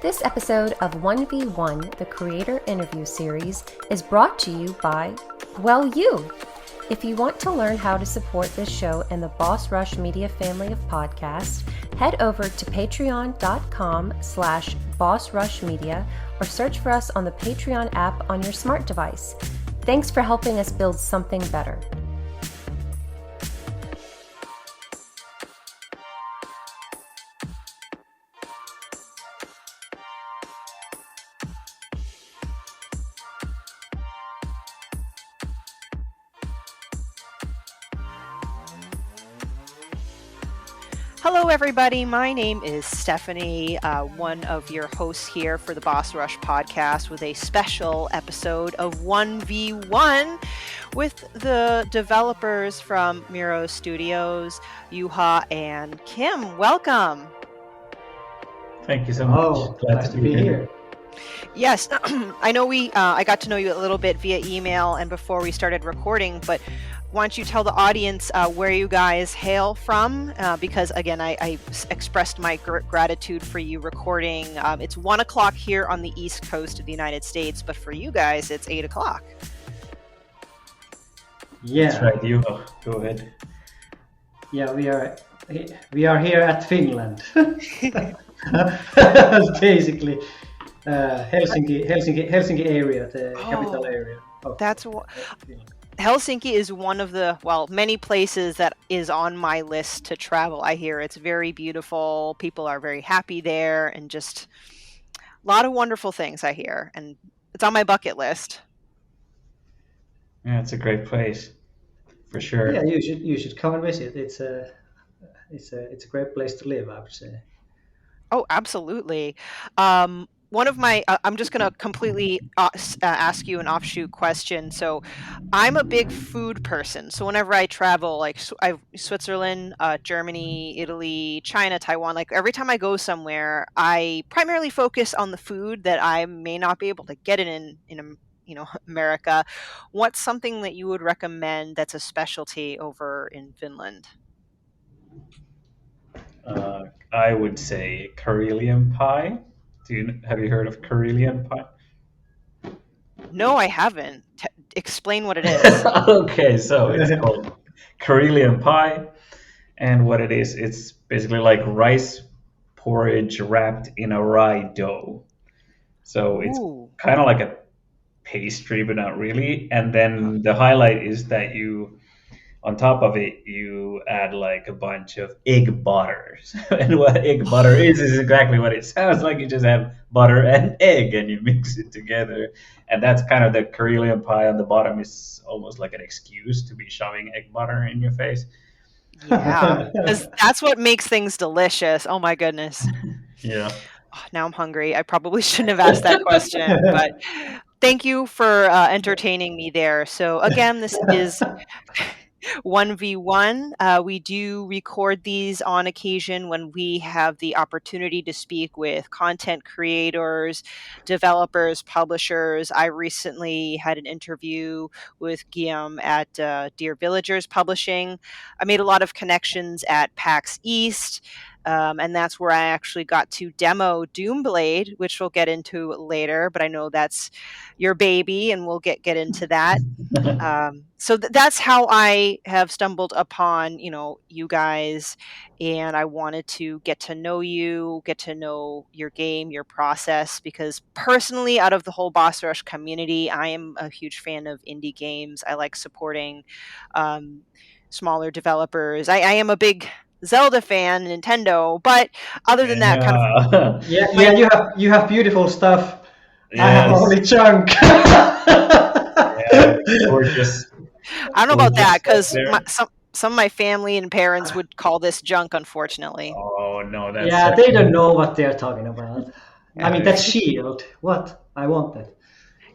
This episode of 1v1, the Creator Interview Series, is brought to you by, well, you. If you want to learn how to support this show and the Boss Rush Media family of podcasts, head over to patreon.com/bossrushmedia or search for us on the Patreon app on your smart device. Thanks for helping us build something better. Hello, everybody. My name is Stephanie, one of your hosts here for the Boss Rush podcast with a special episode of 1v1 with the developers from Muro Studios, Juha and Kim. Welcome. Thank you so much. Glad to be here. Yes, I know I got to know you a little bit via email and before we started recording, but why don't you tell the audience where you guys hail from? Because again, I expressed my gratitude for you recording. It's 1 o'clock here on the East Coast of the United States, but for you guys, it's 8 o'clock. Yeah, that's right. You go ahead. Yeah, we are here at Finland. Basically, Helsinki area, the capital area. That's what. Helsinki is one of the, many places that is on my list to travel. I hear it's very beautiful. People are very happy there and just a lot of wonderful things I hear. And it's on my bucket list. Yeah, it's a great place for sure. Yeah, you should come and visit. It's a great place to live, I would say. Oh, absolutely. One of my, I'm just going to completely ask you an offshoot question. So I'm a big food person. So whenever I travel, like Switzerland, Germany, Italy, China, Taiwan, like every time I go somewhere, I primarily focus on the food that I may not be able to get in America. What's something that you would recommend that's a specialty over in Finland? I would say Karelian pie. Have you heard of Karelian pie? No, I haven't. Explain what it is. Okay, so it's called Karelian pie, and what it is, it's basically like rice porridge wrapped in a rye dough. So it's kind of like a pastry, but not really. And then the highlight is that on top of it, you add like a bunch of egg butters. And what egg butter is exactly what it sounds like. You just have butter and egg and you mix it together. And that's kind of the Karelian pie. On the bottom is almost like an excuse to be shoving egg butter in your face. Yeah, because that's what makes things delicious. Oh my goodness. Yeah. Oh, now I'm hungry. I probably shouldn't have asked that question, but thank you for entertaining me there. So again, this is 1v1. We do record these on occasion when we have the opportunity to speak with content creators, developers, publishers. I recently had an interview with Guillaume at Dear Villagers Publishing. I made a lot of connections at PAX East. And that's where I actually got to demo Doomblade, which we'll get into later, but I know that's your baby and we'll get into that. So that's how I have stumbled upon, you guys, and I wanted to get to know you, get to know your game, your process, because personally, out of the whole Boss Rush community, I am a huge fan of indie games. I like supporting smaller developers. I am a big Zelda fan, Nintendo, but other than that, kind of you have beautiful stuff. Yes. I have only junk. Yeah, gorgeous. I don't know about that because some of my family and parents would call this junk, unfortunately. Oh no, they don't know what they're talking about. I mean, that's Shield. What? I want that.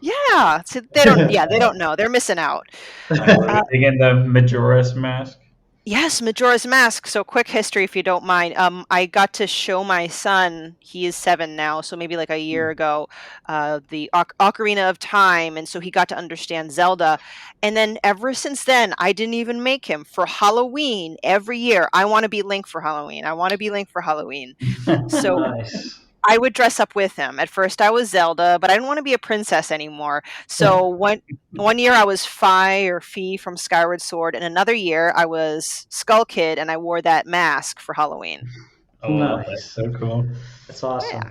Yeah, so they don't. Yeah, they don't know. They're missing out. Again, the Majora's Mask. Yes, Majora's Mask. So quick history, if you don't mind. I got to show my son, he is 7 now, so maybe like a year ago, the Ocarina of Time. And so he got to understand Zelda. And then ever since then, I didn't even make him. For Halloween, every year, I want to be Link for Halloween. I want to be Link for Halloween. So nice. I would dress up with him. At first, I was Zelda, but I didn't want to be a princess anymore. So one year I was Fi from Skyward Sword, and another year I was Skull Kid, and I wore that mask for Halloween. Oh, that's Nice. so cool. That's awesome. Yeah.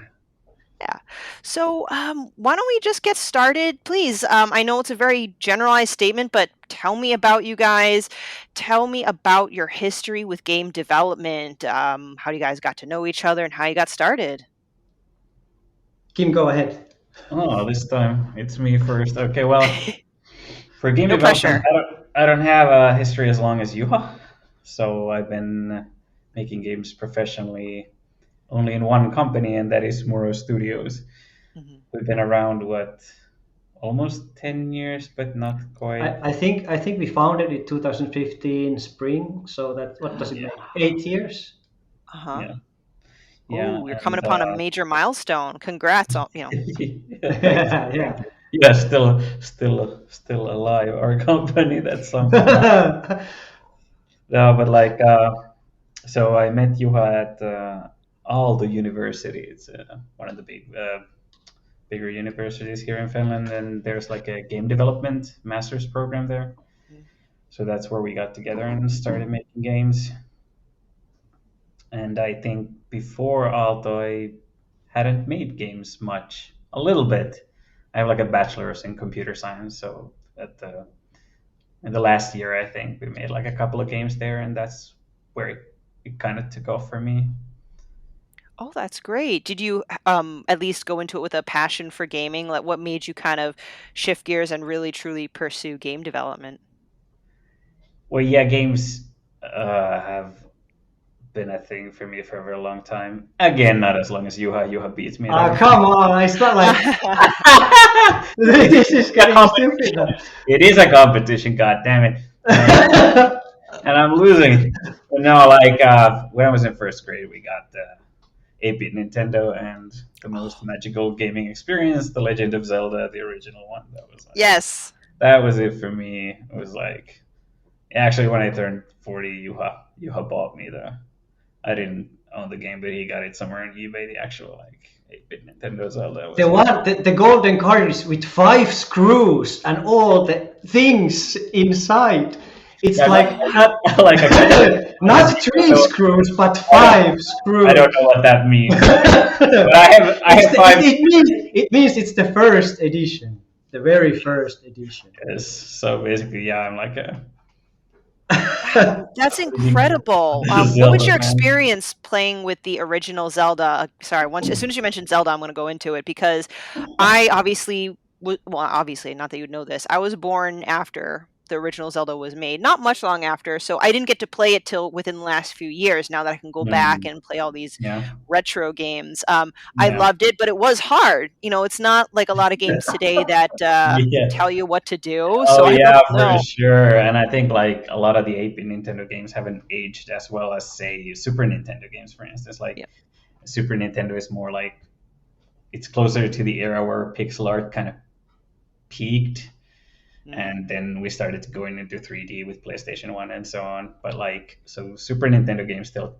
Yeah. So, why don't we just get started, please? I know it's a very generalized statement, but tell me about you guys. Tell me about your history with game development. How you guys got to know each other and how you got started. Kim, go ahead. Oh, this time it's me first. Okay, well, for game No development, pressure. I don't have a history as long as Juha. So I've been making games professionally only in one company, and that is Muro Studios. Mhm. We've been around almost 10 years, but not quite. I think we founded in 2015 spring. So that what does it Yeah, make? 8 years. Uh-huh. yeah, yeah, Oh, you're coming and upon a major milestone. Congrats on. yeah, thanks, Yeah. thank you. Yeah, still alive. Our company. That's something. No, but so I met Juha at Aalto University. It's one of the bigger universities here in Finland, and there's like a game development master's program there. Mhm. So that's where we got together and started making games. And I think before Aalto, I hadn't made games much. A little bit. I have like a bachelor's in computer science, so in the last year, I think we made like a couple of games there, and that's where it kind of took off for me. Oh, that's great. Did you at least go into it with a passion for gaming? Like, what made you kind of shift gears and really truly pursue game development? Well, yeah, games have been a thing for me for a very long time. Again, not as long as Juha. Juha beats me at Oh, everything. come on. It's not like this is getting stupid. It is a competition, god damn it. And I'm losing. But no, when I was in first grade, we got the 8-bit Nintendo and the most magical gaming experience, The Legend of Zelda, the original one. Yes. That was it for me. It was like, actually, when I turned 40, Juha bought me I didn't own the game, but he got it somewhere on eBay. The actual 8-bit Nintendo Zelda was The golden cartridge with 5 screws and all the things inside. It's yeah, like not like a not 3 screws, but 5 screws. I don't know what that means. But I have 5. It means it's the first edition, the very first edition. Yes, so basically, yeah, I'm like a That's incredible. What was Zelda your man. experience playing with the original Zelda? Sorry, as soon as you mentioned Zelda, I'm going to go into it because I obviously, obviously, not that you'd know this, I was born after the original Zelda was made, not much long after, so I didn't get to play it till within the last few years. Now that I can go back and play all these Yeah, retro games, I yeah. loved it, but it was hard. It's not like a lot of games today that Yeah. tell you what to do. Oh So I yeah, don't for know. sure. And I think like a lot of the 8-bit Nintendo games haven't aged as well as say Super Nintendo games, for instance. Like Yeah. Super Nintendo is more like it's closer to the era where pixel art kind of peaked, and then we started going into 3D with PlayStation 1 and so on. But so Super Nintendo games still,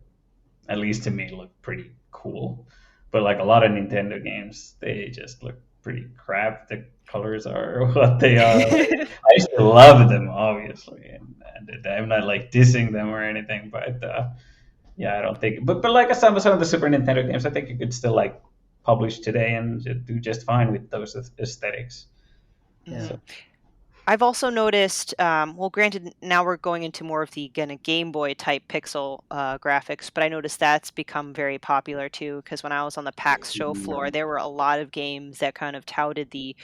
at least to me, look pretty cool. But like a lot of Nintendo games, they just look pretty crap. The colors are what they are. I used to love them, obviously, and I'm not like dissing them or anything, but yeah, I don't think. But like some of the Super Nintendo games, I think you could still like publish today and do just fine with those aesthetics. Yeah. So, I've also noticed, well, granted, now we're going into more of the kind of Game Boy type pixel graphics, but I noticed that's become very popular too. Because when I was on the PAX show floor, there were a lot of games that kind of touted the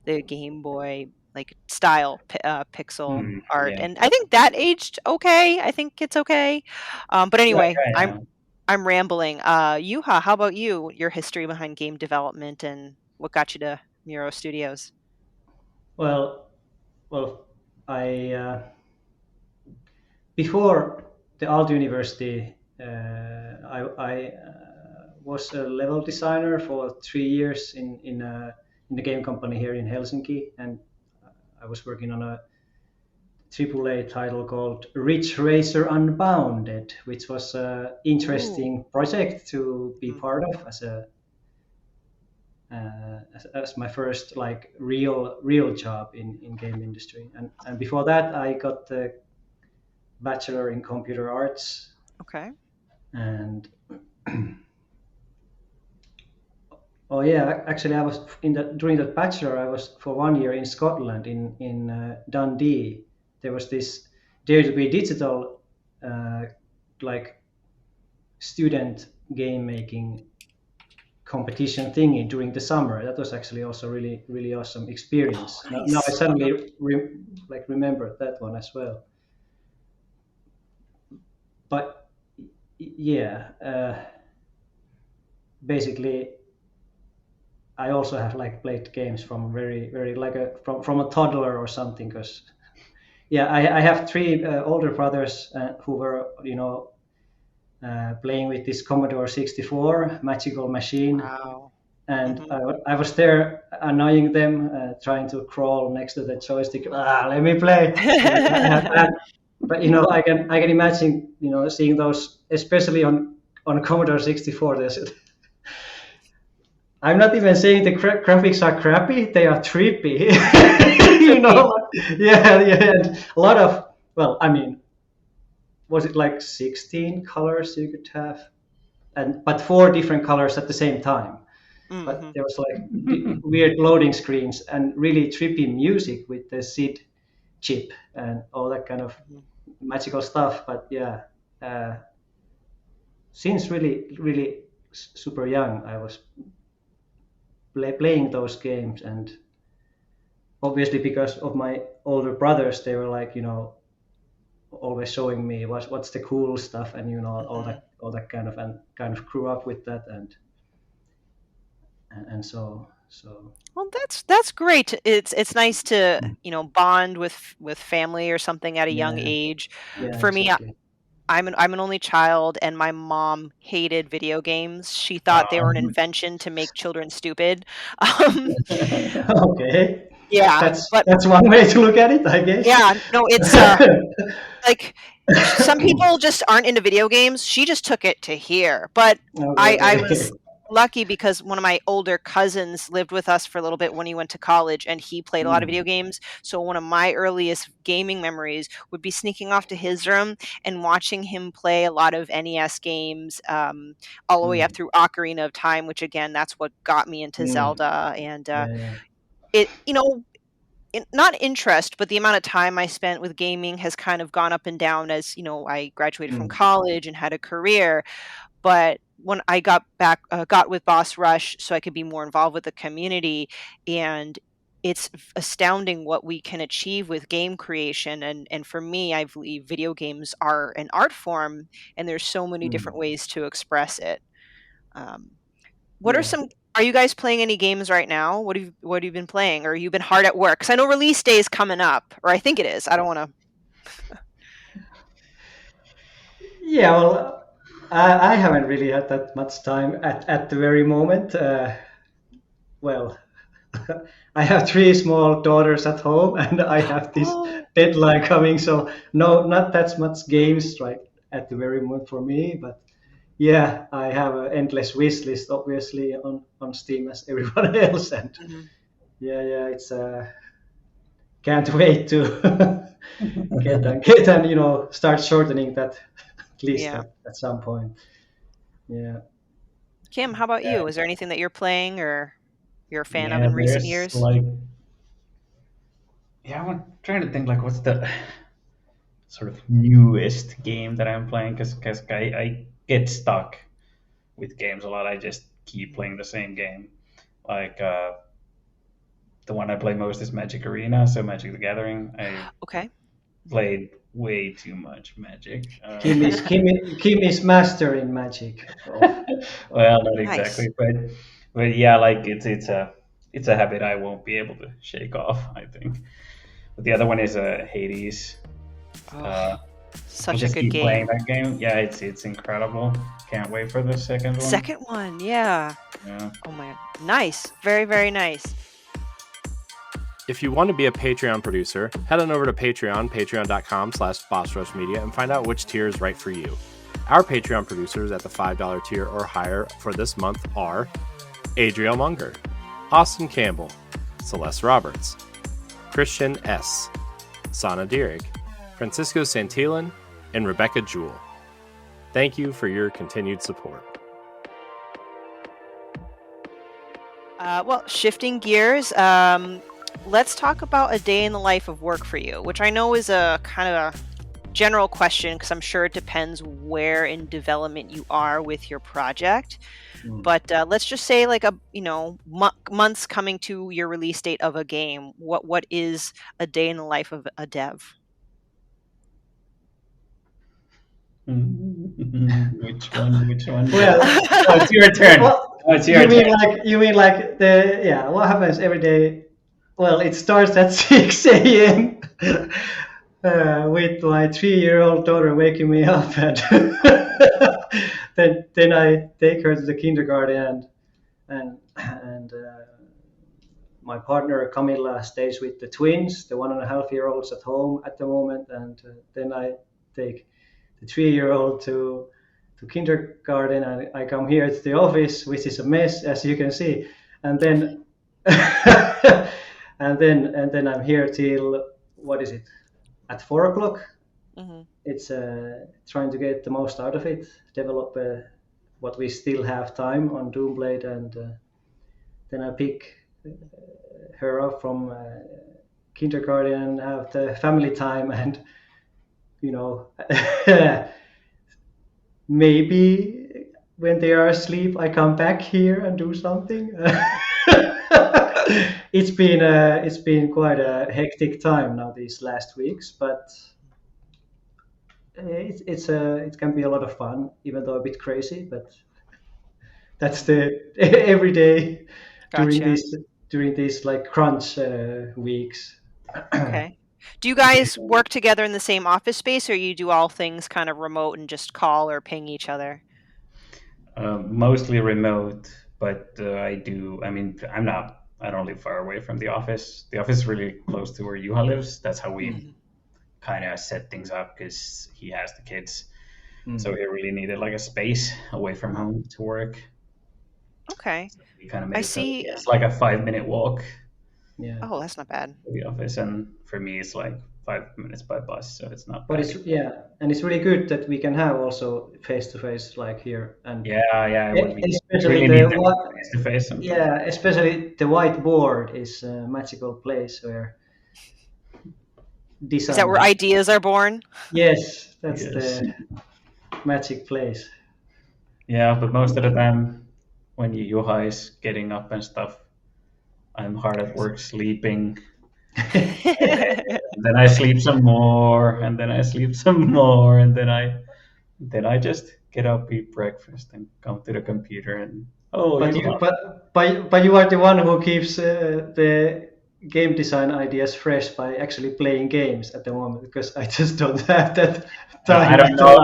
Game Boy like style pixel art, yeah. and I think that aged okay. I think it's okay. But anyway, Yeah. I'm rambling. Yuha, how about you? Your history behind game development and what got you to Muro Studios? Well, I before the Aalto University, I was a level designer for 3 years in the game company here in Helsinki, and I was working on a AAA title called Ridge Racer Unbounded, which was an interesting project to be part of as a as my first like real job in game industry. And before that, I got the bachelor in computer arts. Okay. And oh yeah, actually, I was during that bachelor. I was for 1 year in Scotland, in Dundee. There was this Dare to Be Digital, like student game making competition thingy during the summer. That was actually also really awesome experience. Nice. Now I suddenly remember that one as well. But yeah, basically I also have like played games from very like from a toddler or something, because yeah, I have three older brothers who were playing with this Commodore 64 magical machine. Wow. And I was there annoying them, trying to crawl next to the joystick. Let me play. But I can imagine seeing those, especially on Commodore 64. I'm not even saying the graphics are crappy; they are trippy. Yeah, and a lot of, well, I mean, was it like 16 colors you could have, but 4 different colors at the same time. But there was like weird loading screens and really trippy music with the SID chip and all that kind of magical stuff. But yeah, since really super young, I was playing those games, and obviously because of my older brothers, they were like always showing me what's the cool stuff, and all that kind of grew up with that, and so. Well, that's great. It's nice to bond with family or something at a young age. Yeah, For exactly. me, I'm an only child, and my mom hated video games. She thought they were an invention to make children stupid. Okay. Yeah, That's one way to look at it, I guess. yeah, no, it's like some people just aren't into video games. She just took it to here, but Okay. I was lucky because one of my older cousins lived with us for a little bit when he went to college, and he played a lot of video games. So one of my earliest gaming memories would be sneaking off to his room and watching him play a lot of NES games, all the way up through Ocarina of Time, which again, that's what got me into Zelda. And it, not interest, but the amount of time I spent with gaming has kind of gone up and down as I graduated from college and had a career. But when I got with Boss Rush, so I could be more involved with the community, and it's astounding what we can achieve with game creation. And for me, I believe video games are an art form, and there's so many different ways to express it. Are you guys playing any games right now? What have you been playing, or you've been hard at work? Because I know release day is coming up, or I think it is. I don't want to. Yeah, well, I haven't really had that much time at the very moment. Well, I have 3 small daughters at home, and I have this deadline coming, so no, not that much games right at the very moment for me. But yeah, I have an endless wish list, obviously, on Steam as everyone else, and yeah, it's can't wait to get and start shortening that list at some point. Yeah. Kim, how about you? Is there anything that you're playing or you're a fan of in recent years? I'm trying to think like what's the sort of newest game that I'm playing, because I get stuck with games a lot. I just keep playing the same game. Like the one I play most is Magic Arena, so Magic the Gathering. I played way too much Magic. Kim is master in Magic. Well, not exactly, but yeah, like it's a habit I won't be able to shake off, I think. But the other one is Hades. Such a good game. Playing that game, yeah, it's incredible. Can't wait for the second one. Second one, yeah. Oh my god, nice, very very nice. If you want to be a Patreon producer, head on over to patreon.com/bossrushmedia and find out which tier is right for you. Our Patreon producers at the $5 tier or higher for this month are Adriel Munger, Austin Campbell, Celeste Roberts, Christian S., Sana Dierig, Francisco Santillan, and Rebecca Jewell. Thank you for your continued support. Well, shifting gears, let's talk about a day in the life of work for you, which I know is a kind of a general question because I'm sure it depends where in development you are with your project. But let's just say like months coming to your release date of a game. What is a day in the life of a dev? Which one? Well, Oh, it's your turn. It's your turn. you mean like what happens every day? Well, it starts at 6 a.m. With my 3-year-old daughter waking me up, and then I take her to the kindergarten, and my partner Camilla stays with the twins, the 1.5-year-olds at home at the moment, and then I take the 3-year-old to kindergarten, and I come here to the office, which is a mess, as you can see, and then and then I'm here till what is it, at 4 o'clock. Mm-hmm. It's trying to get the most out of it, develop what we still have time on Doomblade, and then I pick her up from kindergarten, have the family time, and maybe when they are asleep I come back here and do something. It's been quite a hectic time now these last weeks, but it can be a lot of fun, even though a bit crazy, but that's the every day. Gotcha. during these like crunch weeks. Okay. Do you guys work together in the same office space, or you do all things kind of remote and just call or ping each other? Mostly remote, but I don't live far away from the office. The office is really close to where Juha lives. That's how we kind of set things up, because he has the kids. So he really needed like a space away from home to work. Okay. So we kind of made it's like a 5-minute walk. Yeah. Oh, that's not bad. To the office, and for me it's like 5 minutes by bus, so it's not bad. But it's really good that we can have also face-to-face like here, and especially face-to-face. Yeah, especially the whiteboard is a magical place where design. Is that where ideas are born? Yes, that's the magic place. Yeah, but most of the time when Juha is getting up and stuff, I'm hard at work sleeping. Then I sleep some more, and then I sleep some more, and then I just get up, eat breakfast, and come to the computer. And but you are the one who keeps the game design ideas fresh by actually playing games at the moment, because I just don't have that time. I don't know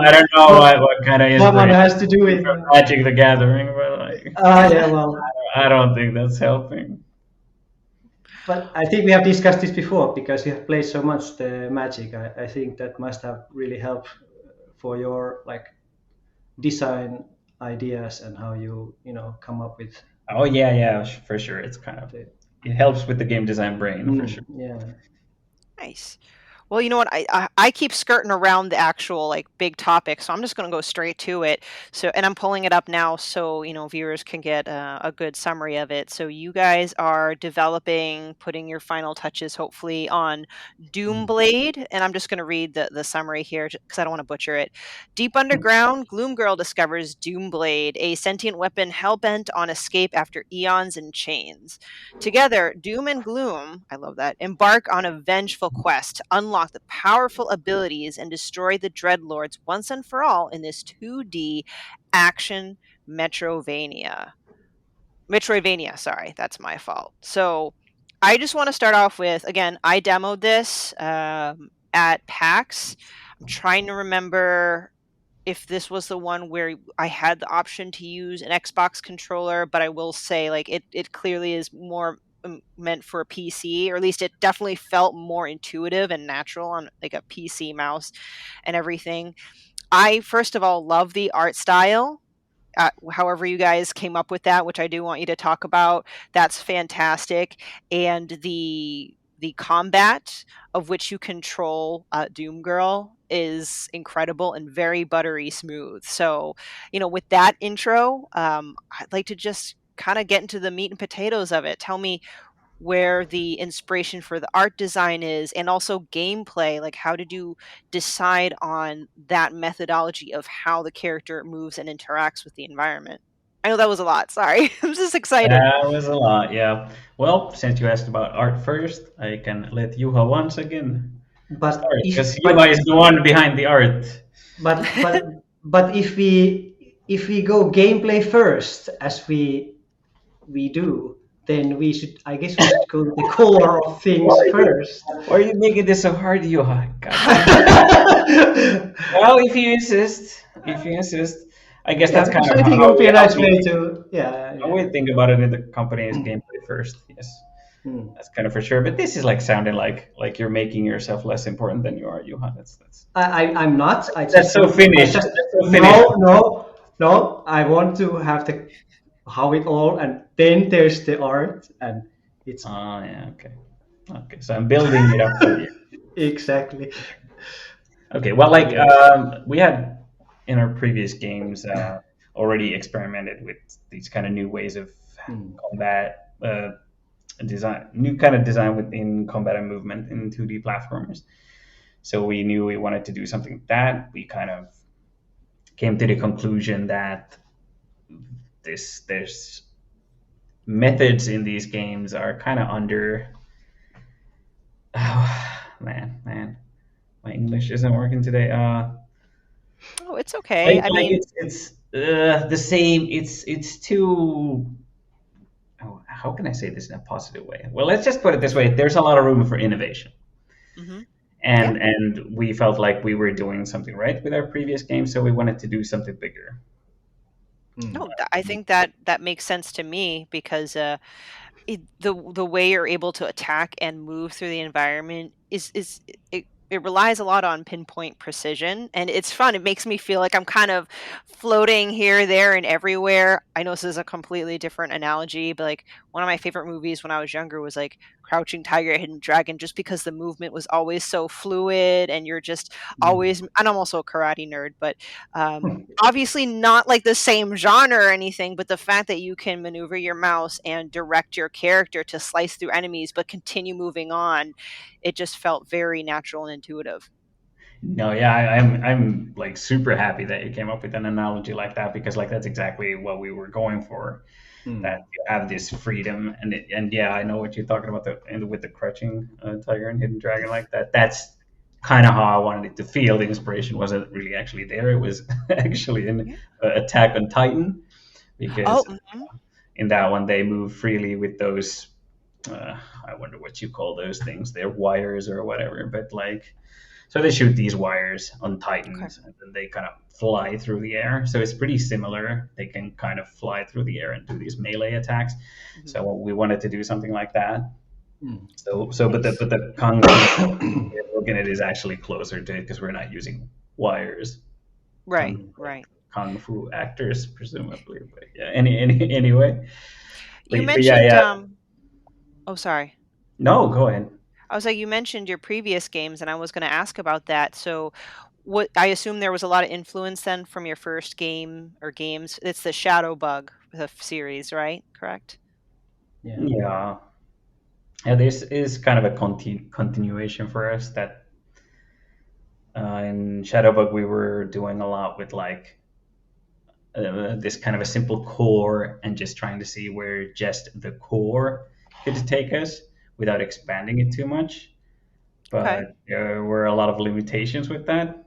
what kind of someone has to do it. Magic the Gathering, but like I don't think that's helping. But I think we have discussed this before, because you have played so much the Magic. I think that must have really helped for your like design ideas and how you come up with. Oh yeah, for sure. It's kind of it helps with the game design brain for sure. Yeah. Nice. Well, you know what? I keep skirting around the actual like big topic, so I'm just going to go straight to it. And I'm pulling it up now, so viewers can get a good summary of it. So you guys are developing, putting your final touches, hopefully, on Doomblade, and I'm just going to read the summary here because I don't want to butcher it. Deep underground, Gloom Girl discovers Doomblade, a sentient weapon hell-bent on escape after eons in chains. Together, Doom and Gloom, I love that, embark on a vengeful quest to unlock the powerful abilities and destroy the Dreadlords once and for all in this 2D action Metroidvania. Sorry, that's my fault. So I just want to start off with, again, I demoed this at PAX. I'm trying to remember if this was the one where I had the option to use an Xbox controller, but I will say like it clearly is more meant for a PC, or at least it definitely felt more intuitive and natural on like a PC mouse and everything. I first of all love the art style. however you guys came up with that, which I do want you to talk about, that's fantastic. And the combat of which you control Doom Girl is incredible and very buttery smooth. So, with that intro, I'd like to just kind of get into the meat and potatoes of it. Tell me where the inspiration for the art design is, and also gameplay. Like, how did you decide on that methodology of how the character moves and interacts with the environment? I know that was a lot. Sorry. I'm just excited. That was a lot, yeah. Well, since you asked about art first, I can let Juha once again But start, if because Juha is the one behind the art. but but but if we go gameplay first, as we do, then I guess we should go to the core of things first. Why are you making this so hard, Juha? Well, if you insist, I guess that's kind So of I think it how would be a nice we, way to, yeah. how we think about it in the company is gameplay first. Yes, Hmm. that's kind of for sure. But this is like sounding like you're making yourself less important than you are, Juha. That's I'm not. that's so Finnish. That's so Finnish. No. I want to have the how it all, and then there's the art, and it's Oh yeah, okay. So I'm building it up for you. exactly. Okay, well, like we had in our previous games already experimented with these kind of new ways of combat design, new kind of design within combat and movement in 2D platformers. So we knew we wanted to do something like that. We kind of came to the conclusion that there's methods in these games are kind of under. Oh man, my English isn't working today. Oh, it's okay. I mean, it's the same. It's too. Oh, how can I say this in a positive way? Well, let's just put it this way: there's a lot of room for innovation, mhm. and we felt like we were doing something right with our previous game, so we wanted to do something bigger. No, I think that makes sense to me, because the way you're able to attack and move through the environment is it relies a lot on pinpoint precision, and it's fun. It makes me feel like I'm kind of floating here, there, and everywhere. I know this is a completely different analogy, but like, one of my favorite movies when I was younger was like Crouching Tiger, Hidden Dragon, just because the movement was always so fluid, and you're just always. And I'm also a karate nerd, but obviously not like the same genre or anything, but the fact that you can maneuver your mouse and direct your character to slice through enemies but continue moving on, it just felt very natural and intuitive. No, yeah, I'm like super happy that you came up with an analogy like that, because like that's exactly what we were going for. That you have this freedom, and yeah, I know what you're talking about with the Crouching Tiger and Hidden Dragon like that. That's kind of how I wanted it to feel. The inspiration wasn't really actually there. It was actually in Attack on Titan, because in that one they move freely with those. I wonder what you call those things. They're wires or whatever, but like. So they shoot these wires on Titans, and then they kind of fly through the air. So it's pretty similar. They can kind of fly through the air and do these melee attacks. So we wanted to do something like that. But the kung fu we're looking at is actually closer to it, because we're not using wires. Right. Kung fu actors, presumably. But yeah. Anyway. You mentioned. Oh, sorry. No, go ahead. I was like, you mentioned your previous games, and I was going to ask about that. So, what I assume there was a lot of influence then from your first game or games. It's the Shadow Bug series, right? Correct? Yeah. This is kind of a continuation for us. That in Shadowbug we were doing a lot with like this kind of a simple core, and just trying to see where just the core could take us without expanding it too much. But there were a lot of limitations with that.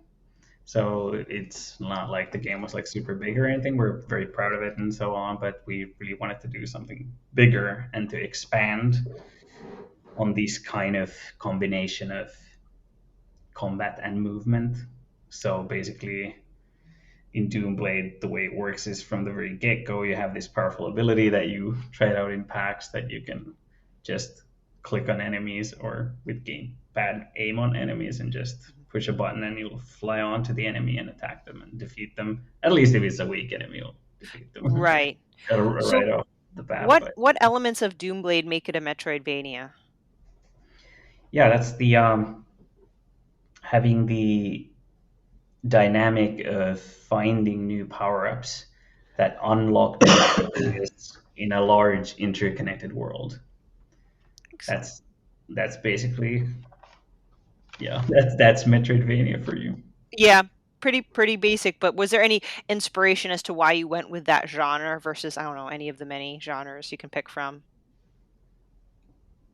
So it's not like the game was like super big or anything. We're very proud of it and so on, but we really wanted to do something bigger and to expand on this kind of combination of combat and movement. So basically, in Doomblade, the way it works is from the very get-go, you have this powerful ability that you try it out in packs, that you can just click on enemies or with gamepad aim on enemies and just push a button, and you'll fly onto the enemy and attack them and defeat them. At least if it's a weak enemy, you'll Right. So right off the bat. what But what elements of Doomblade make it a Metroidvania? yeah, that's the having the dynamic of finding new power-ups that unlock new areas in a large interconnected world. Excellent. That's basically, yeah, that's Metroidvania for you. Yeah, pretty basic, but was there any inspiration as to why you went with that genre versus, I don't know, any of the many genres you can pick from?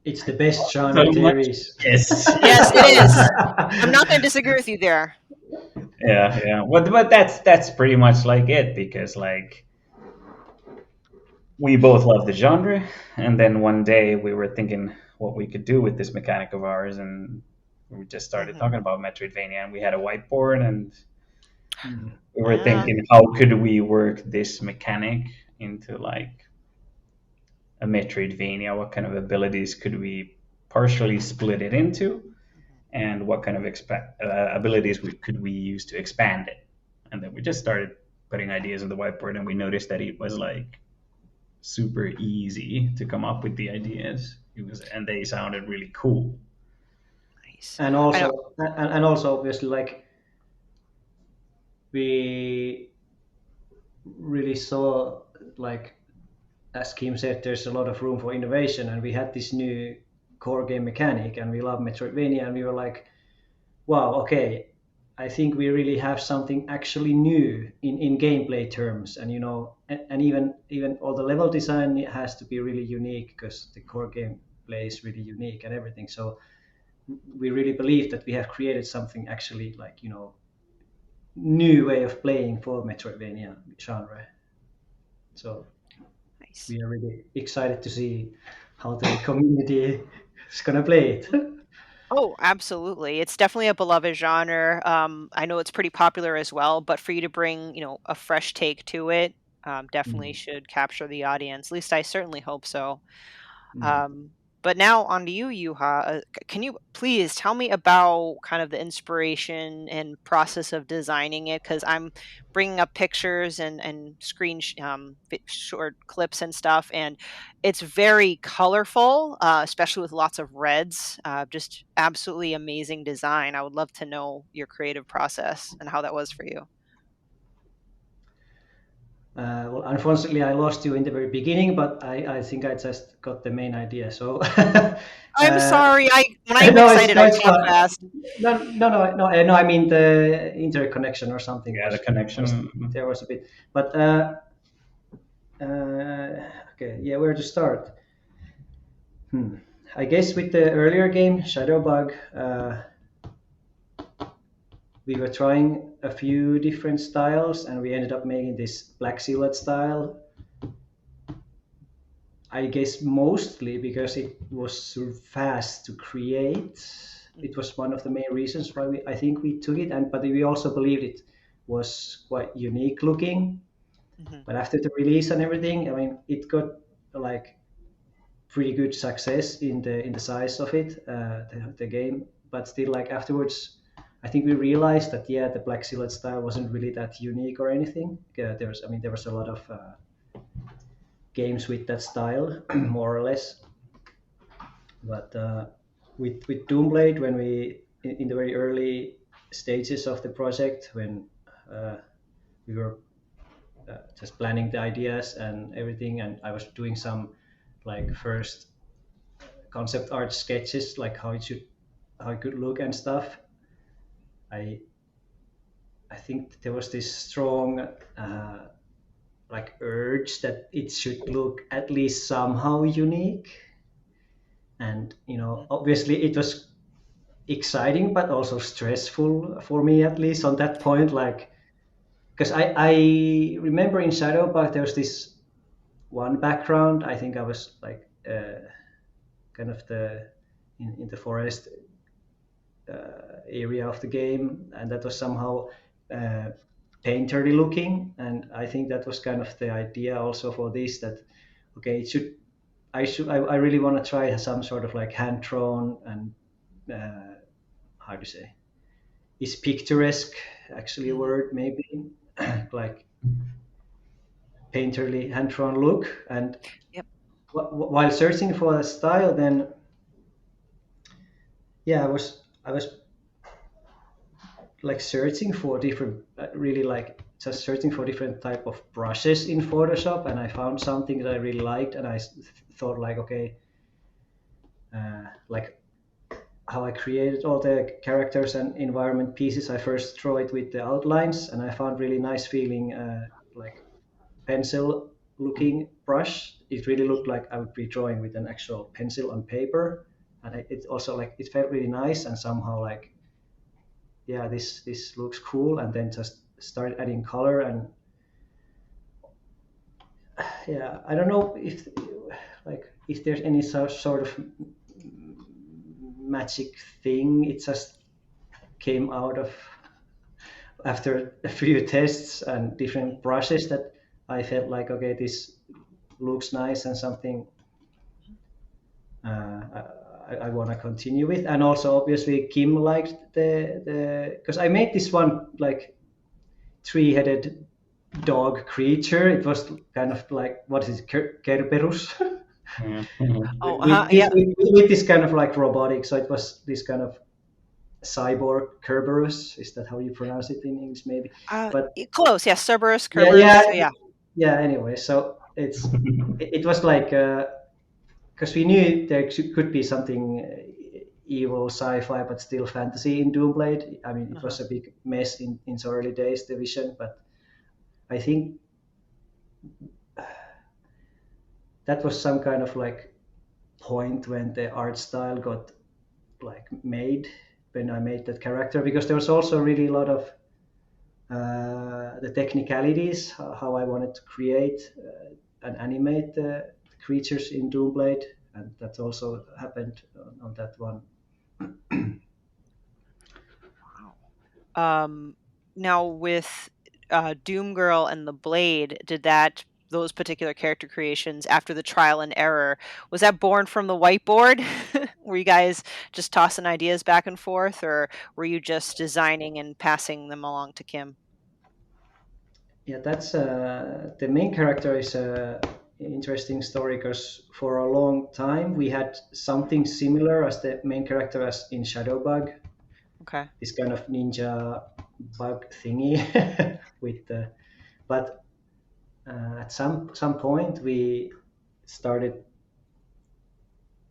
It's the best So genre much, there is. yes. Yes, it is. I'm not going to disagree with you there. Yeah. But that's pretty much like it, because like we both love the genre, and then one day we were thinking what we could do with this mechanic of ours, and we just started Mhm. talking about Metroidvania, and we had a whiteboard, and we were Yeah. thinking how could we work this mechanic into like a Metroidvania? What kind of abilities could we partially split it into, and what kind of abilities could we use to expand it? And then we just started putting ideas on the whiteboard, and we noticed that it was like super easy to come up with the ideas. And they sounded really cool. Nice. And I know. also obviously, like, we really saw, like, as Kim said, there's a lot of room for innovation, and we had this new core game mechanic, and we love Metroidvania, and we were like, wow, okay, I think we really have something actually new in gameplay terms. And and even all the level design has to be really unique, because the core gameplay is really unique and everything. So we really believe that we have created something actually, like, new way of playing for Metroidvania genre. So Nice. we are really excited to see how the community is gonna play it. Oh, absolutely. It's definitely a beloved genre. I know it's pretty popular as well, but for you to bring, a fresh take to it, definitely Mm. should capture the audience. At least I certainly hope so. Mm. Um, but now on to you, Yuha. Can you please tell me about kind of the inspiration and process of designing it? Because I'm bringing up pictures and short clips and stuff, and it's very colorful, especially with lots of reds. Just absolutely amazing design. I would love to know your creative process and how that was for you. Well, unfortunately, I lost you in the very beginning, but I think I just got the main idea. So, I'm sorry. When I'm no, excited, I it's talk fine. fast. No. I mean the interconnection or something Yeah, the was connection. there was a bit, but okay, yeah, where to start? I guess with the earlier game, Shadowbug, we were trying a few different styles, and we ended up making this black silhouette style. I guess mostly because it was so fast to create. It was one of the main reasons why I think we took it, but we also believed it was quite unique looking. Mhm. But after the release and everything, I mean, it got like pretty good success in the size of it, the game. But still, like, afterwards, I think we realized that, yeah, the black silhouette style wasn't really that unique or anything. There was a lot of games with that style, more or less. But with Doomblade, when we in the very early stages of the project, when we were just planning the ideas and everything, and I was doing some, like, first concept art sketches, like how it could look and stuff. I I think there was this strong like urge that it should look at least somehow unique. And Mhm. obviously it was exciting but also stressful for me, at least on that point, like, because I remember in Shadowbug there was this one background. I think I was like kind of in the forest area of the game, and that was somehow uh, painterly looking. And I think that was kind of the idea also for this, that okay, I really want to try some sort of like hand drawn and how do you say, is picturesque actually a Mhm. word maybe, like painterly, hand-drawn look. And Yep. while searching for the style, then yeah, I was like searching for different, really like just searching for different type of brushes in Photoshop, and I found something that I really liked, and I thought like, okay, like how I created all the characters and environment pieces. I first draw it with the outlines, and I found really nice feeling, like pencil looking brush. It really looked like I would be drawing with an actual pencil on paper, and it also like it felt really nice, and somehow like, yeah, this looks cool, and then just started adding color. And yeah, I don't know if like if there's any sort of magic thing. It just came out of after a few tests and different brushes that I felt like, okay, this looks nice and something I want to continue with. And also obviously Kim liked the because I made this one like three-headed dog creature. It was kind of like, what is it, Kerberus? Oh, with, yeah. with this kind of like robotic. So it was this kind of cyborg Kerberus. Is that how you pronounce it in English? Maybe. But Close. Yeah. Cerberus, yeah, Kerberos. yeah, Yeah. yeah. Anyway, so it was like because we knew there could be something evil sci-fi but still fantasy in Doomblade. I mean, it was a big mess in so early days, the vision, but I think that was some kind of like point when the art style got like made, when I made that character, because there was also really a lot of the technicalities, how I wanted to create and animate the creatures in Doomblade, and that also happened on that one. Now with Doom Girl and the Blade, did those particular character creations after the trial and error, was that born from the whiteboard? Were you guys just tossing ideas back and forth, or were you just designing and passing them along to Kim? Yeah, that's the main character is a interesting story, because for a long time we had something similar as the main character as in Shadowbug, Okay. this kind of ninja bug thingy with the, but at some point we started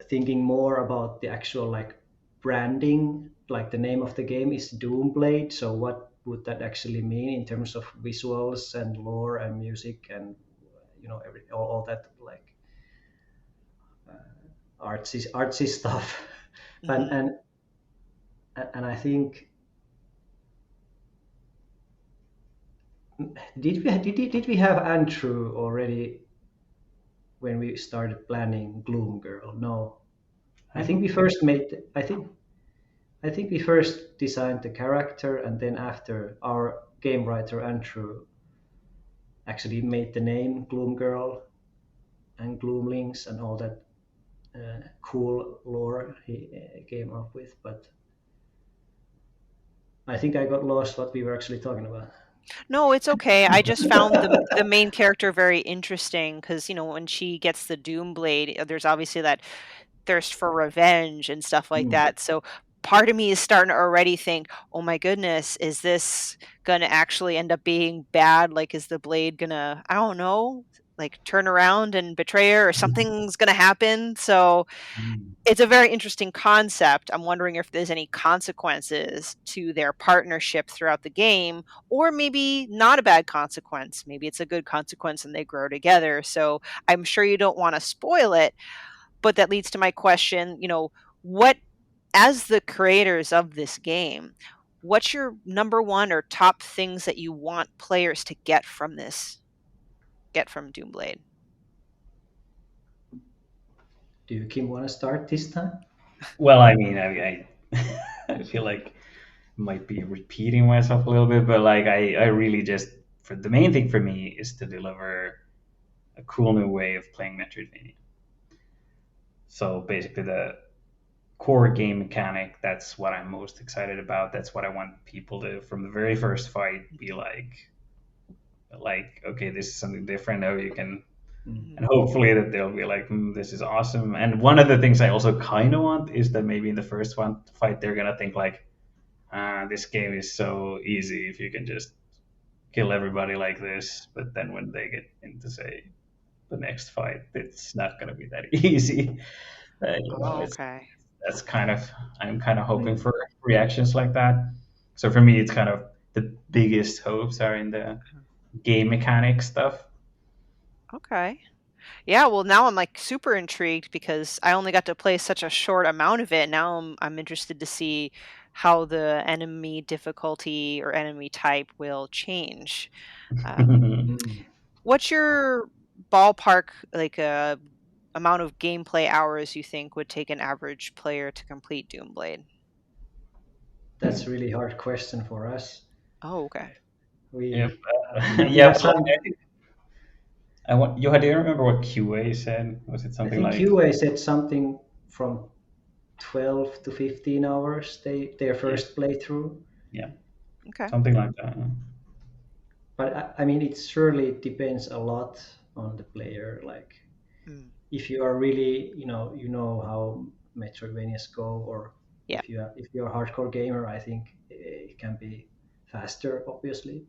thinking more about the actual like branding. Like the name of the game is Doomblade, so what would that actually mean in terms of visuals and lore and music and all that like artsy stuff. Mhm. And I think, did we have Andrew already when we started planning Gloom Girl? No, I think we first made. I think we first designed the character, and then after, our game writer Andrew actually made the name Gloom Girl and Gloomlings and all that cool lore he came up with. But I think I got lost what we were actually talking about. No, it's okay. I just found the main character very interesting because, when she gets the Doom Blade, there's obviously that thirst for revenge and stuff like Mm. that. So part of me is starting to already think, oh my goodness, is this going to actually end up being bad? Like, is the Blade going to, I don't know, like turn around and betray her, or something's going to happen? So Mm. it's a very interesting concept. I'm wondering if there's any consequences to their partnership throughout the game, or maybe not a bad consequence. Maybe it's a good consequence and they grow together. So I'm sure you don't want to spoil it, but that leads to my question, what, as the creators of this game, what's your number one or top things that you want players to get from Doomblade? Do you, Kim, want to start this time? Well, I mean, I feel like I might be repeating myself a little bit, but like I really just, for the main thing for me is to deliver a cool new way of playing Metroidvania. So basically, the core game mechanic, that's what I'm most excited about. That's what I want people to, from the very first fight, be like, like, okay, this is something different. Now you can, Mhm. and hopefully that they'll be like, this is awesome. And one of the things I also kind of want is that maybe in the first one fight they're gonna think like, this game is so easy if you can just kill everybody like this. But then when they get into say the next fight, it's not gonna be that easy. Oh, It's okay. that's kind of I'm kind of hoping Mm. for reactions like that. So for me, it's kind of the biggest hopes are in the game mechanic stuff. Okay. Yeah, well, now I'm like super intrigued because I only got to play such a short amount of it. Now I'm interested to see how the enemy difficulty or enemy type will change. Um, Mm. what's your ballpark like amount of gameplay hours you think would take an average player to complete Doomblade? That's a really hard question for us. Oh, okay. Yep. We we Yeah, have but like, some. I want you. Do you remember what QA said? Was it I something think like QA said something from 12 to 15 hours. Their yeah, first playthrough. yeah, Okay. something like that? But I mean, it surely depends a lot on the player. Like Mm, if you are really, you know how Metroidvanias go, or yeah. if you're a hardcore gamer, I think it can be faster, obviously.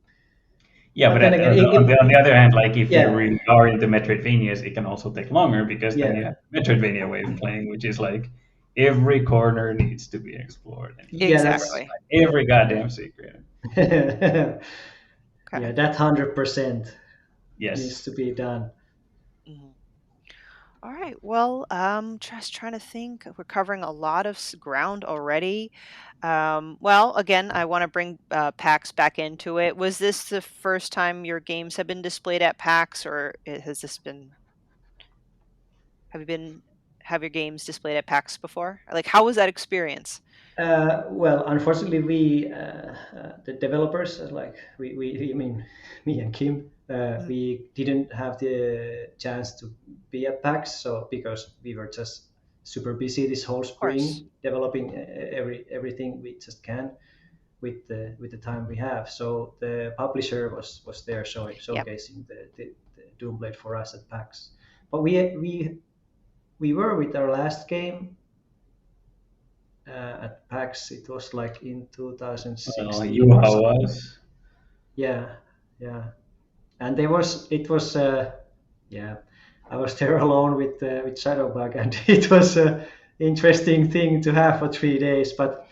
Yeah, But but then again, on the other hand, like if you yeah, really are into Metroidvanias, it can also take longer because then you yeah, have the Metroidvania way of playing, which is like every corner needs to be explored and you yeah. need to That's Exactly. find every goddamn secret. yeah, Okay. that 100% needs Yes. to be done. Mhm. All right. Well, just trying to think. We're covering a lot of ground already. Well, again, I want to bring PAX back into it. Was this the first time your games have been displayed at PAX, or has this been? Have you been have your games displayed at PAX before? Like, how was that experience? Well, unfortunately, the developers, like I mean, me and Kim, Mhm. we didn't have the chance to be at PAX, so because we were just super busy this whole Of course. spring developing everything we just can with the time we have. So the publisher was there Yep. showcasing the Doomblade for us at PAX. But we were with our last game at PAX. It was like in Well, 2016 or Juha something. was. Yeah, yeah. And it was yeah. I was there alone with Shadowbug, and it was a interesting thing to have for 3 days. But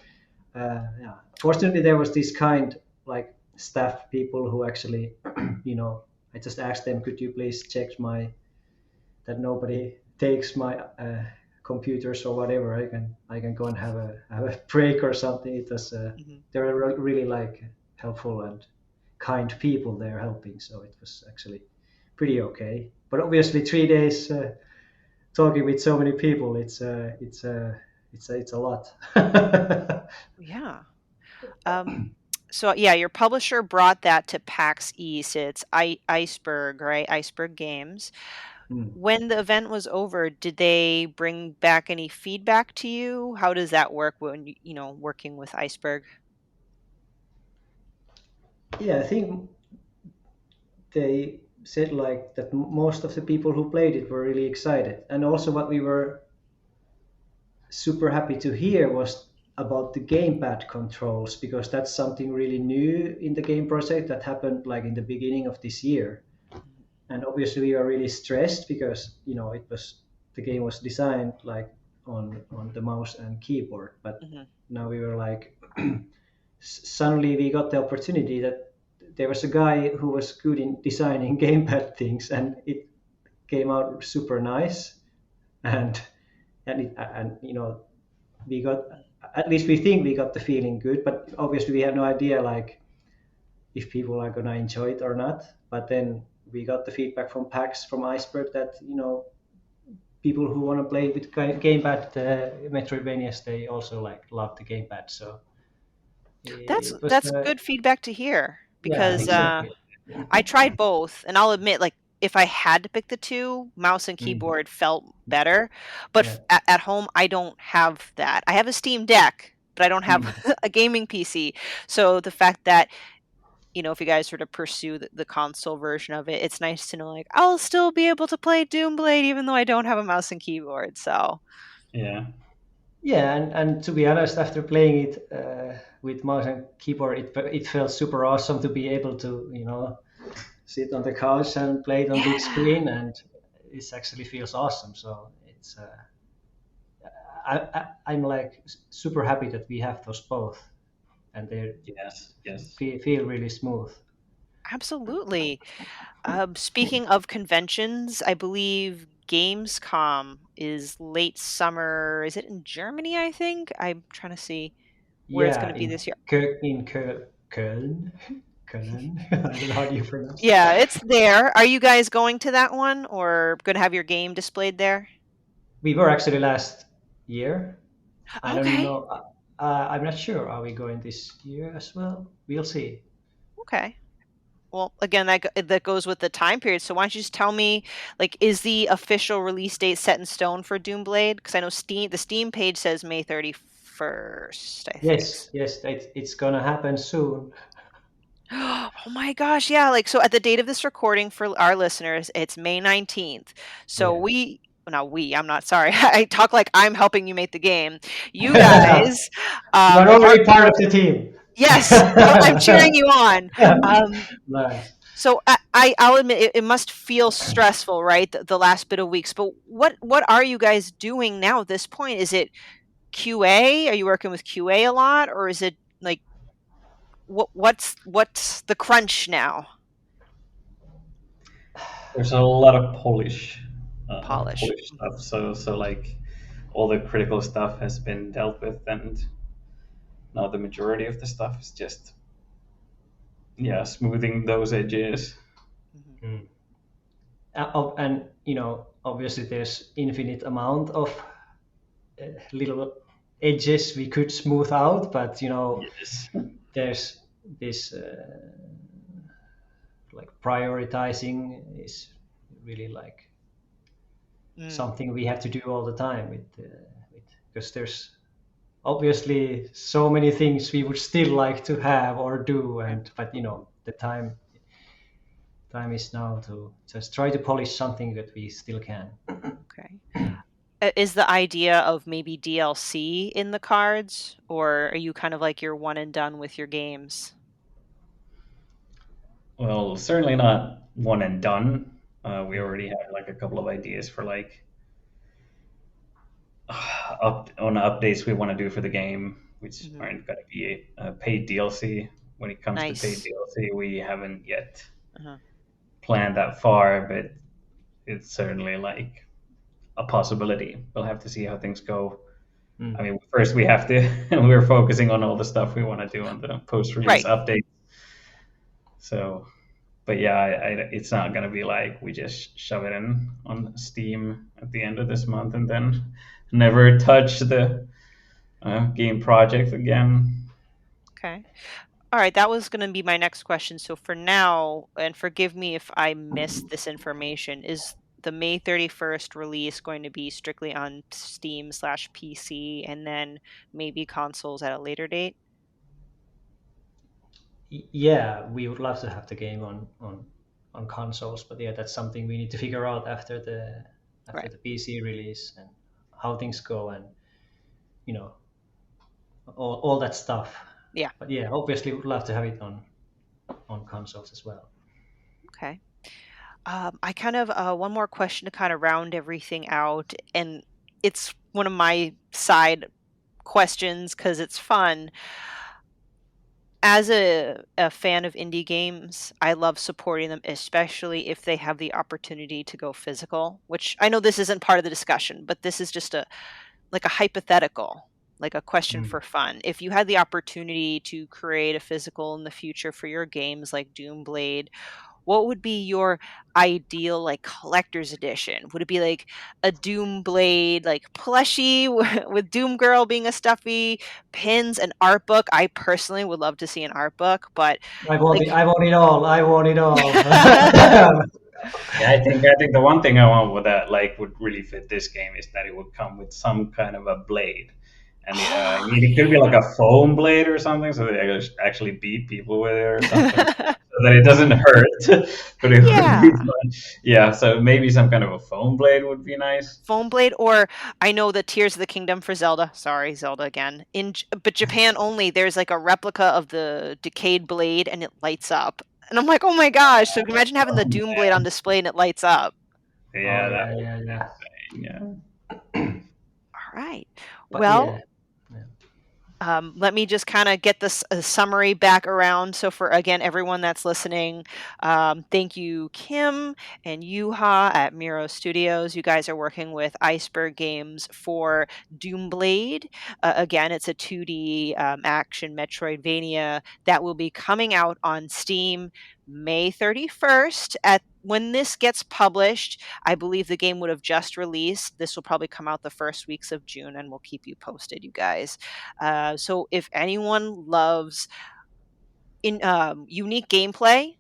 yeah, fortunately there was this kind like staff people who actually, I just asked them, could you please check that nobody takes my computers or whatever. I can go and have a break or something. It was Hmm. they were really like helpful and kind people there helping. So it was actually pretty okay. But obviously 3 days talking with so many people, it's a lot. Yeah. Um, so yeah, your publisher brought that to PAX East. It's Iceberg, right? Iceberg Games. Hmm. When the event was over, did they bring back any feedback to you? How does that work when working with Iceberg? Yeah, I think they said like that most of the people who played it were really excited, and also what we were super happy to hear was about the gamepad controls, because that's something really new in the game project that happened like in the beginning of this year. And obviously we were really stressed because the game was designed like on the mouse and keyboard. But Hmm. now we were like suddenly we got the opportunity that there was a guy who was good in designing gamepad things, and it came out super nice. And we got, at least we think we got the feeling good, but obviously we have no idea like if people are gonna enjoy it or not. But then we got the feedback from PAX, from Iceberg, that people who want to play with gamepad Metroidvanias, they also like love the gamepad. So That's it was that's good feedback to hear yeah, because exactly. I tried both, and I'll admit, like, if I had to pick the two, mouse and Mm, keyboard felt better. But yeah. at home, I don't have that. I have a Steam Deck, but I don't have Mm, a gaming PC. So the fact that if you guys sort of pursue the console version of it, it's nice to know like I'll still be able to play Doomblade even though I don't have a mouse and keyboard. So Yeah. Yeah, and to be honest, after playing it with mouse and keyboard, it felt super awesome to be able to sit on the couch and play it on big screen, and it actually feels awesome. So it's I'm like super happy that we have those both, and they Yes. feel really smooth. absolutely. Speaking of conventions, I believe Gamescom is late summer. Is it in Germany, I think? I'm trying to see where it's going Yeah, to be this year. Köln. Köln. I don't know how do you pronounce it. Yeah, it's there. Are you guys going to that one or going to have your game displayed there? We were actually last year. I don't Okay. know. I'm not sure. Are we going this year as well? We'll see. Okay. Well, again, that goes with the time period. So why don't you just tell me, like, is the official release date set in stone for Doomblade? Because I know the Steam page says May 31st, I think. Yes, it's gonna happen soon. Oh my gosh, yeah. Like, so at the date of this recording for our listeners, it's May 19th. So Yeah. I'm not sorry. I talk like I'm helping you make the game. You guys, You're already part of the team. yes, I'm cheering you on. Nice. So I'll admit it must feel stressful, right? The last bit of weeks. But what are you guys doing now at this point? Is it QA? Are you working with QA a lot, or is it like what's the crunch now? There's a lot of Polish Polish. stuff. So like all the critical stuff has been dealt with, and now the majority of the stuff is just smoothing those edges. Mhm. And obviously there's infinite amount of little edges we could smooth out, but Yes. there's this like prioritizing is really like something we have to do all the time with because there's obviously so many things we would still like to have or do, but the time is now to just try to polish something that we still can. Okay. Is the idea of maybe DLC in the cards, or are you kind of like you're one and done with your games? Well, certainly not one and done. We already have like a couple of ideas for like updates we want to do for the game, which aren't going to be a paid DLC. When it comes to paid DLC, we haven't yet planned that far, but it's certainly like a possibility. We'll have to see how things go. I mean, first we have to. We're focusing on all the stuff we want to do on the post-release updates. So, but yeah, it's not gonna be like we just shove it in on Steam at the end of this month and then never touch the game project again. Okay. All right, that was going to be my next question. So for now, and forgive me if I missed this information, is the May 31st release going to be strictly on Steam/PC and then maybe consoles at a later date? Yeah, we would love to have the game on consoles, but yeah, that's something we need to figure out after the PC release and how things go, and all that stuff. Yeah. But yeah, obviously would love to have it on consoles as well. Okay. I kind of one more question to kind of round everything out, and it's one of my side questions because it's fun. As a fan of indie games, I love supporting them, especially if they have the opportunity to go physical, which I know this isn't part of the discussion, but this is just a hypothetical, like a question for fun. If you had the opportunity to create a physical in the future for your games like Doomblade, what would be your ideal like collector's edition? Would it be like a Doomblade like plushie with Doom Girl being a stuffy, pins, an art book? I personally would love to see an art book, but I want it all. Yeah, I think the one thing I want with that like would really fit this game is that it would come with some kind of a blade, And it could be like a foam blade or something, so they actually beat people with it or something, so that it doesn't hurt. But it would be fun. Yeah, so maybe some kind of a foam blade would be nice. Foam blade, or I know the Tears of the Kingdom for Zelda. Sorry, Zelda again. But Japan only, there's like a replica of the decayed blade, and it lights up. And I'm like, oh my gosh! So imagine having the Doomblade on display and it lights up. Yeah, Oh, that would yeah, be yeah. insane. All right. But Well. yeah. Let me just kind of get this summary back around. So for, again, everyone that's listening, thank you, Kim and Juha at Muro Studios. You guys are working with Iceberg Games for Doomblade. Again, it's a 2D action Metroidvania that will be coming out on Steam May 31st. When this gets published, I believe the game would have just released. This will probably come out the first weeks of June, and we'll keep you posted, you guys. So if anyone loves unique gameplay,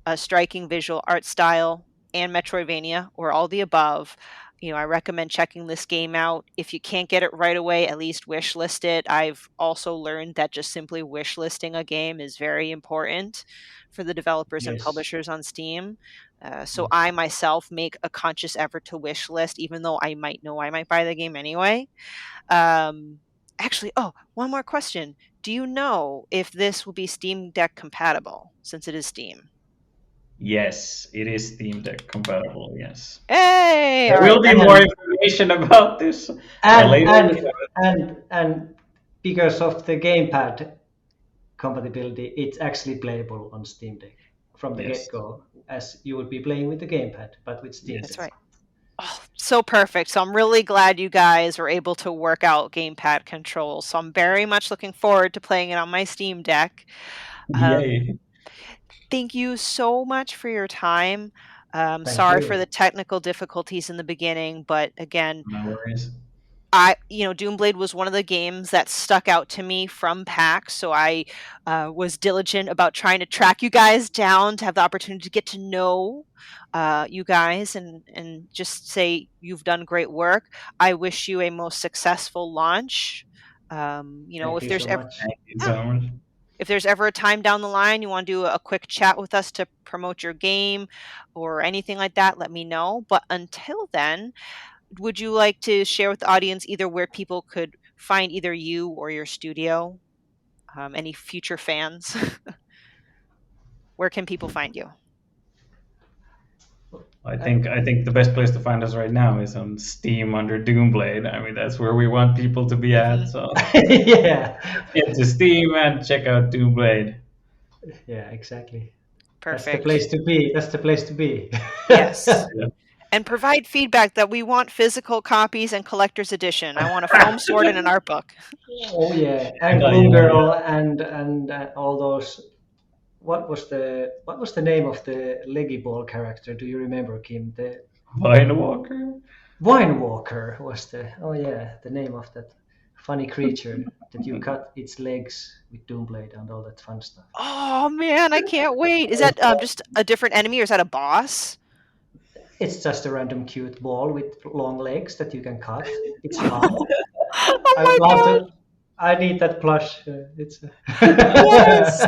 a striking visual art style, and Metroidvania, or all the above, I recommend checking this game out. If you can't get it right away, at least wishlist it. I've also learned that just simply wishlisting a game is very important for the developers and Yes. publishers on Steam. So I myself make a conscious effort to wishlist, even though I might know I might buy the game anyway. Actually, one more question. Do you know if this will be Steam Deck compatible, since it is Steam? Yes, it is Steam Deck compatible. Yes. Hey! There will be more information about this later. And because of the gamepad compatibility, it's actually playable on Steam Deck from the get-go, as you would be playing with the gamepad, but with Steam Deck. That's right. Oh, so perfect. So I'm really glad you guys were able to work out gamepad controls. So I'm very much looking forward to playing it on my Steam Deck. Yay. Thank you so much for your time. Sorry for the technical difficulties in the beginning, but again, no worries. Doomblade was one of the games that stuck out to me from PAX, so I was diligent about trying to track you guys down to have the opportunity to get to know you guys and just say you've done great work. I wish you a most successful launch. If there's ever Thank you so much. If there's ever a time down the line you want to do a quick chat with us to promote your game or anything like that, let me know. But until then, would you like to share with the audience either where people could find either you or your studio? Any future fans? Where can people find you? I think the best place to find us right now is on Steam under Doomblade. I mean, that's where we want people to be at. So yeah, get to Steam and check out Doomblade. Yeah, exactly. Perfect. That's the place to be. That's the place to be. Yes. Yeah. And provide feedback that we want physical copies and collector's edition. I want a foam sword and an art book. Oh yeah, and Blue Girl and all those. What was the name of the leggy ball character? Do you remember, Kim? The Vinewalker? Vinewalker was the name of that funny creature that you cut its legs with Doomblade and all that fun stuff. Oh man, I can't wait. Is that just a different enemy or is that a boss? It's just a random cute ball with long legs that you can cut. It's fun. Oh my God. I need that plush. It's yes.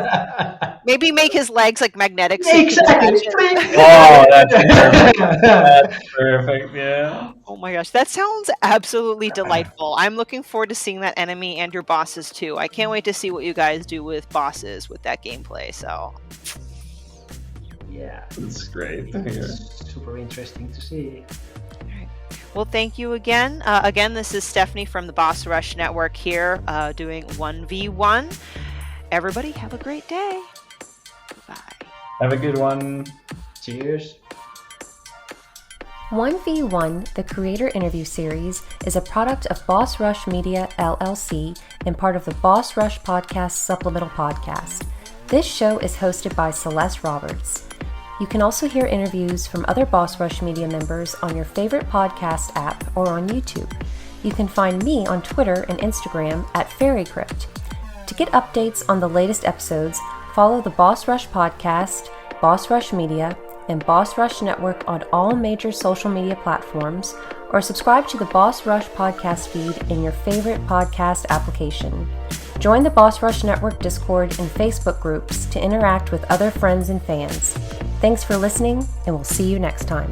Maybe make his legs like magnetic. So exactly. Oh, that's perfect. That's perfect. Yeah. Oh my gosh, that sounds absolutely delightful. I'm looking forward to seeing that enemy and your bosses too. I can't wait to see what you guys do with bosses with that gameplay. So. Yeah, it's great to hear. Super interesting to see. Well, thank you again. Again, this is Stephanie from the Boss Rush Network here doing 1v1. Everybody, have a great day. Bye. Have a good one. Cheers. 1v1, the Creator Interview Series, is a product of Boss Rush Media, LLC, and part of the Boss Rush Podcast Supplemental Podcast. This show is hosted by Celeste Roberts. You can also hear interviews from other Boss Rush Media members on your favorite podcast app or on YouTube. You can find me on Twitter and Instagram at FairyCrypt. To get updates on the latest episodes, follow the Boss Rush Podcast, Boss Rush Media, and Boss Rush Network on all major social media platforms, or subscribe to the Boss Rush podcast feed in your favorite podcast application. Join the Boss Rush Network Discord and Facebook groups to interact with other friends and fans. Thanks for listening, and we'll see you next time.